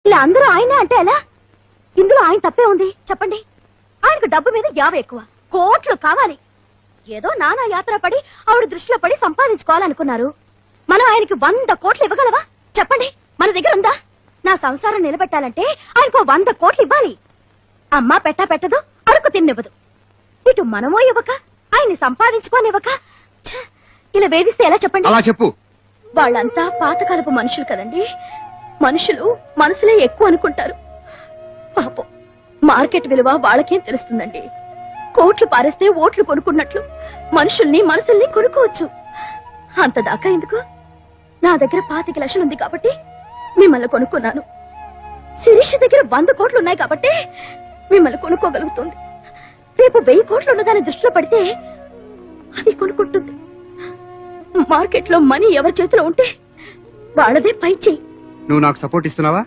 ఇలా అందరూ ఆయనే అంటే ఎలా? ఇందులో ఆయన తప్పే ఉంది చెప్పండి. ఆయనకు డబ్బు మీద యావ ఎక్కువ, కోట్లు కావాలి. ఏదో నానా యాత్ర పడి ఆవిడ దృష్టిలో పడి సంపాదించుకోవాలనుకున్నారు. మనం ఆయనకి 100 కోట్లు ఇవ్వగలవా చెప్పండి? మన దగ్గర ఉందా? నా సంసారం నిలబెట్టాలంటే ఆయనకు 100 కోట్లు ఇవ్వాలి. అమ్మ పెట్టదు, అడుగు తిన్నివ్వదు. ఇటు మనమో ఇవ్వక ఆయన్ని సంపాదించుకోనివ్వక ఇలా వేధిస్తే ఎలా చెప్పండి? అలా చెప్పు. వాళ్ళంతా పాతకాలపు మనుషులు కదండి. మనుషులు మనసులే ఎక్కువ అనుకుంటారు. పాపం మార్కెట్ విలువ వాళ్ళకేం తెలుస్తుందండి. కోట్లు పారేస్తే ఓట్లు కొనుక్కున్నట్లు మనసుల్ని కొనుక్కోవచ్చు. అంతదాకా ఎందుకు? నా దగ్గర 25 లక్షలు ఉంది కాబట్టి మిమ్మల్ని కొనుక్కున్నాను. శిరీష్ దగ్గర 100 కోట్లు ఉన్నాయి కాబట్టి మిమ్మల్ని కొనుక్కోగలుగుతుంది. రేపు 1000 కోట్లు ఉన్నదాన్ని దృష్టిలో పడితే అది కొనుక్కుంటుంది. మార్కెట్ లో మనీ ఎవరి చేతిలో ఉంటే వాళ్ళదే పై చెయ్యి. నువ్వు నాకు సపోర్ట్ ఇస్తున్నావా?